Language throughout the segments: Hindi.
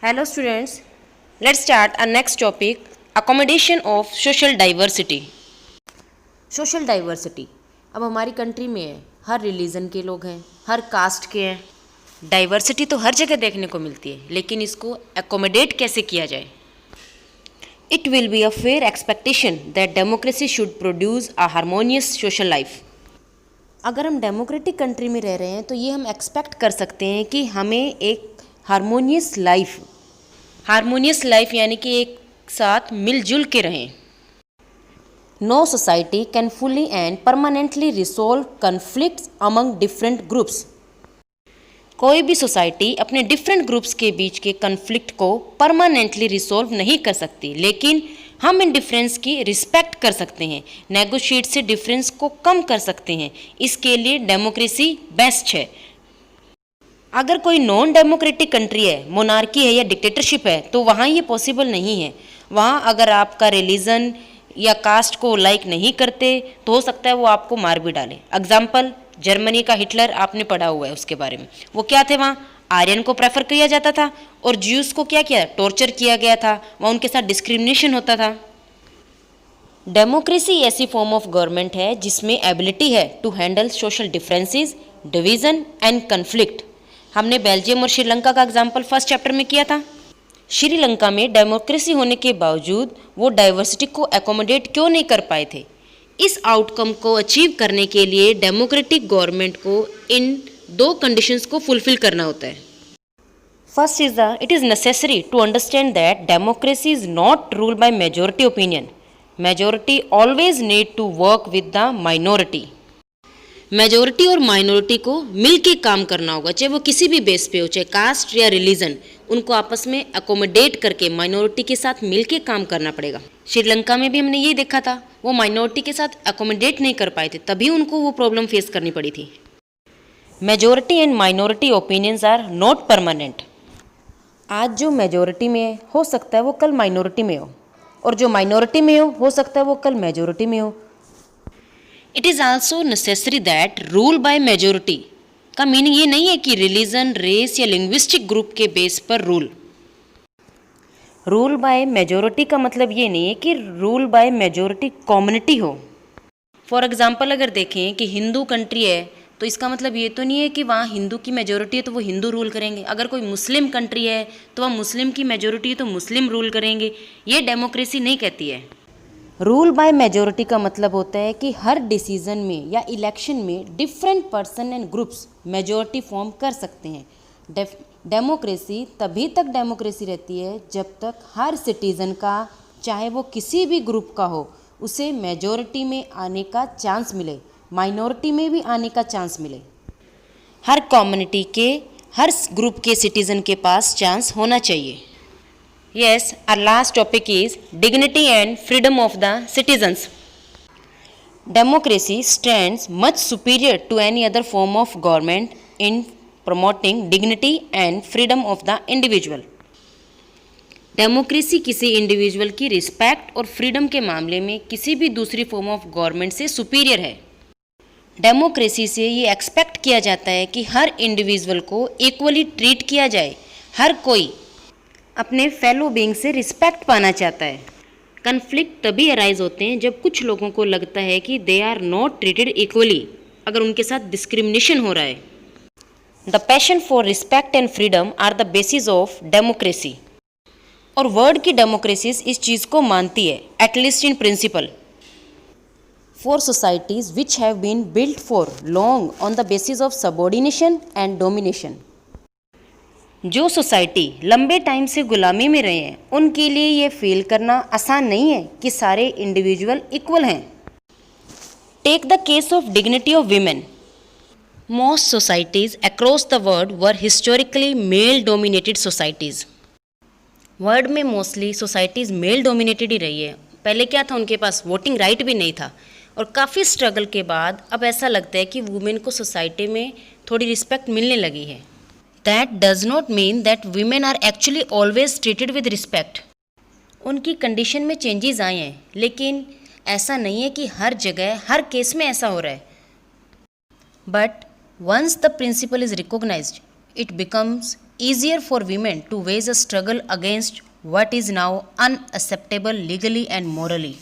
Hello students, let's start our next topic, accommodation of social diversity. Social diversity अब हमारी कंट्री में है, हर रिलीजन के लोग हैं, हर कास्ट के हैं. डाइवर्सिटी तो हर जगह देखने को मिलती है, लेकिन इसको एकोमोडेट कैसे किया जाए. It will be a fair expectation that democracy should produce a harmonious social life. अगर हम डेमोक्रेटिक कंट्री में रह रहे हैं तो ये हम एक्सपेक्ट कर सकते हैं कि हमें एक हारमोनियस लाइफ यानी कि एक साथ मिलजुल के रहें. No society can fully and permanently resolve conflicts among different groups. कोई भी सोसाइटी अपने डिफरेंट ग्रुप्स के बीच के कन्फ्लिक्ट को परमानेंटली रिसोल्व नहीं कर सकती, लेकिन हम इन डिफरेंस की रिस्पेक्ट कर सकते हैं, नेगोशिएट से डिफरेंस को कम कर सकते हैं. इसके लिए डेमोक्रेसी बेस्ट है. अगर कोई नॉन डेमोक्रेटिक कंट्री है, मोनार्की है या डिक्टेटरशिप है, तो वहाँ ये पॉसिबल नहीं है. वहाँ अगर आपका रिलीजन या कास्ट को लाइक नहीं करते तो हो सकता है वो आपको मार भी डाले. एग्जाम्पल जर्मनी का हिटलर, आपने पढ़ा हुआ है उसके बारे में. वो क्या थे, वहाँ आर्यन को प्रेफर किया जाता था और ज्यूस को क्या किया, टॉर्चर किया गया था. वहाँ उनके साथ डिस्क्रिमिनेशन होता था. डेमोक्रेसी ऐसी फॉर्म ऑफ गवर्नमेंट है जिसमें एबिलिटी है to handle social differences, division and conflict. हमने बेल्जियम और श्रीलंका का एग्जाम्पल फर्स्ट चैप्टर में किया था. श्रीलंका में डेमोक्रेसी होने के बावजूद वो डाइवर्सिटी को एकोमोडेट क्यों नहीं कर पाए थे. इस आउटकम को अचीव करने के लिए डेमोक्रेटिक गवर्नमेंट को इन दो कंडीशंस को फुलफिल करना होता है. First is it is necessary to understand that democracy is not ruled by majority opinion. Majority always need to work with the minority. Majority और माइनॉरिटी को मिल के काम करना होगा, चाहे वो किसी भी बेस पे हो, चाहे कास्ट या रिलीजन. उनको आपस में अकोमोडेट करके माइनॉरिटी के साथ मिल के काम करना पड़ेगा. श्रीलंका में भी हमने यही देखा था, वो माइनॉरिटी के साथ अकोमोडेट नहीं कर पाए थे, तभी उनको वो प्रॉब्लम फेस करनी पड़ी थी. Majority and minority opinions are not permanent. आज जो मेजोरिटी में हो सकता है वो कल माइनॉरिटी में हो, और जो माइनॉरिटी में हो सकता है वो कल मेजोरिटी में हो. It is also necessary that rule by majority का मीनिंग ये नहीं है कि रिलीजन, रेस या लिंग्विस्टिक ग्रुप के बेस पर रूल बाय मेजोरिटी का मतलब ये नहीं है कि रूल बाय मेजोरिटी कम्युनिटी हो. फॉर एग्जांपल अगर देखें कि हिंदू कंट्री है तो इसका मतलब ये तो नहीं है कि वहाँ हिंदू की मेजोरिटी है तो वो हिंदू रूल करेंगे. अगर कोई मुस्लिम कंट्री है तो वहाँ मुस्लिम की मेजोरिटी है तो मुस्लिम रूल करेंगे. ये डेमोक्रेसी नहीं कहती है. रूल बाय मेजोरिटी का मतलब होता है कि हर डिसीजन में या इलेक्शन में different person and groups majority form कर सकते हैं. डेमोक्रेसी तभी तक डेमोक्रेसी रहती है जब तक हर सिटीज़न का, चाहे वो किसी भी ग्रुप का हो, उसे मेजोरिटी में आने का चांस मिले, माइनॉरिटी में भी आने का चांस मिले. हर कम्युनिटी के, हर ग्रुप के सिटीज़न के पास चांस होना चाहिए. Yes, our last topic is dignity and freedom of the citizens. Democracy stands much superior to any other form of government in promoting dignity and freedom of the individual. Democracy किसी इंडिविजुअल की रिस्पेक्ट और फ्रीडम के मामले में किसी भी दूसरी फॉर्म ऑफ गवर्नमेंट से सुपीरियर है. डेमोक्रेसी से ये एक्सपेक्ट किया जाता है कि हर इंडिविजुअल को इक्वली ट्रीट किया जाए. हर कोई अपने फेलो बीइंग से रिस्पेक्ट पाना चाहता है. कन्फ्लिक्ट तभी अराइज होते हैं जब कुछ लोगों को लगता है कि they are not treated equally, अगर उनके साथ डिस्क्रिमिनेशन हो रहा है. The passion for respect and freedom are the basis of democracy. और वर्ड की डेमोक्रेसी इस चीज़ को मानती है, at least in principle. For societies which have been built for long on the basis of subordination and domination. जो सोसाइटी लंबे टाइम से गुलामी में रहे हैं उनके लिए ये फील करना आसान नहीं है कि सारे इंडिविजुअल इक्वल हैं. Take the case of dignity of women. Most societies across the world were historically male dominated societies. World में मोस्टली सोसाइटीज़ मेल डोमिनेटेड ही रही है. पहले क्या था, उनके पास वोटिंग राइट भी नहीं था, और काफ़ी स्ट्रगल के बाद अब ऐसा लगता है कि वुमेन को सोसाइटी में थोड़ी रिस्पेक्ट मिलने लगी है. That does not mean that women are actually always treated with respect. उनकी कंडीशन में चेंजेस आए हैं, लेकिन ऐसा नहीं है कि हर जगह हर केस में ऐसा हो रहा है. But once the principle is recognised, it becomes easier for women to wage a struggle against what is now unacceptable legally and morally.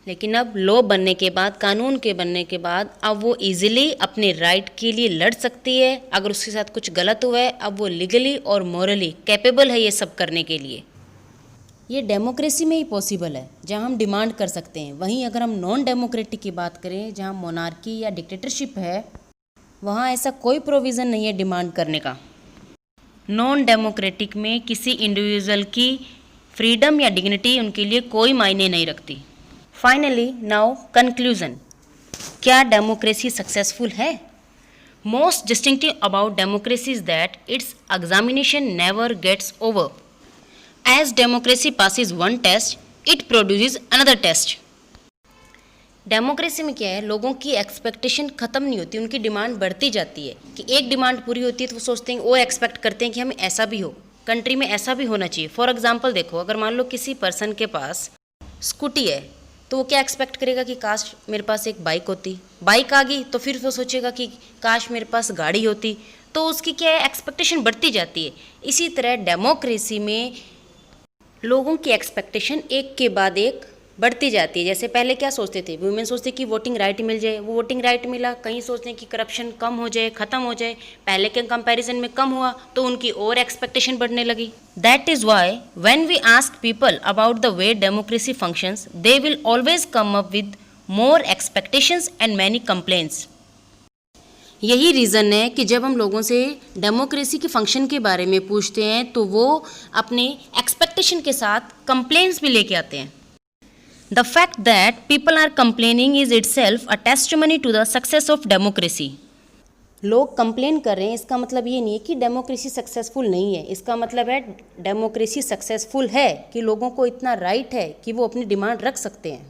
लेकिन अब लॉ बनने के बाद, कानून के बनने के बाद अब वो इजीली अपने राइट के लिए लड़ सकती है। अगर उसके साथ कुछ गलत हुआ है, अब वो लीगली और मॉरली कैपेबल है ये सब करने के लिए। ये डेमोक्रेसी में ही पॉसिबल है, जहां हम डिमांड कर सकते हैं। वहीं अगर हम नॉन डेमोक्रेटिक की बात करें, जहां मोनार्की या डिक्टेटरशिप है, वहां ऐसा कोई प्रोविज़न नहीं है डिमांड करने का। नॉन डेमोक्रेटिक में किसी इंडिविजुअल की फ्रीडम या डिग्निटी उनके लिए कोई मायने नहीं रखती। फाइनली नाउ कंक्लूजन, क्या डेमोक्रेसी सक्सेसफुल है? Most distinctive about democracy is that its examination never gets over. As democracy passes one test, it produces another test. Democracy में क्या है, लोगों की एक्सपेक्टेशन ख़त्म नहीं होती, उनकी डिमांड बढ़ती जाती है। कि एक डिमांड पूरी होती है तो वो सोचते हैं, वो एक्सपेक्ट करते हैं कि हमें ऐसा भी हो, कंट्री में ऐसा भी होना चाहिए। फॉर एग्जांपल देखो, अगर मान लो किसी पर्सन के पास स्कूटी है, तो वो क्या एक्सपेक्ट करेगा कि काश मेरे पास एक बाइक होती। बाइक आ गई तो फिर वो सोचेगा कि काश मेरे पास गाड़ी होती। तो उसकी क्या है, एक्सपेक्टेशन बढ़ती जाती है। इसी तरह डेमोक्रेसी में लोगों की एक्सपेक्टेशन एक के बाद एक बढ़ती जाती है। जैसे पहले क्या सोचते थे, वुमेन सोचते कि वोटिंग राइट मिल जाए, वो वोटिंग राइट मिला। कहीं सोचते हैं कि करप्शन कम हो जाए, ख़त्म हो जाए, पहले के कंपैरिजन में कम हुआ, तो उनकी और एक्सपेक्टेशन बढ़ने लगी। That is why when we ask people about the way democracy functions, they will always come up with more expectations and many complaints. यही रीज़न है कि जब हम लोगों से डेमोक्रेसी के फंक्शन के बारे में पूछते हैं तो वो अपने एक्सपेक्टेशन के साथ कंप्लेंट्स भी लेके आते हैं। The fact that people are complaining is itself a testimony to the success of democracy. लोग कंप्लेन कर रहे हैं, इसका मतलब ये नहीं है कि डेमोक्रेसी सक्सेसफुल नहीं है। इसका मतलब है डेमोक्रेसी सक्सेसफुल है कि लोगों को इतना राइट है कि वो अपनी डिमांड रख सकते हैं।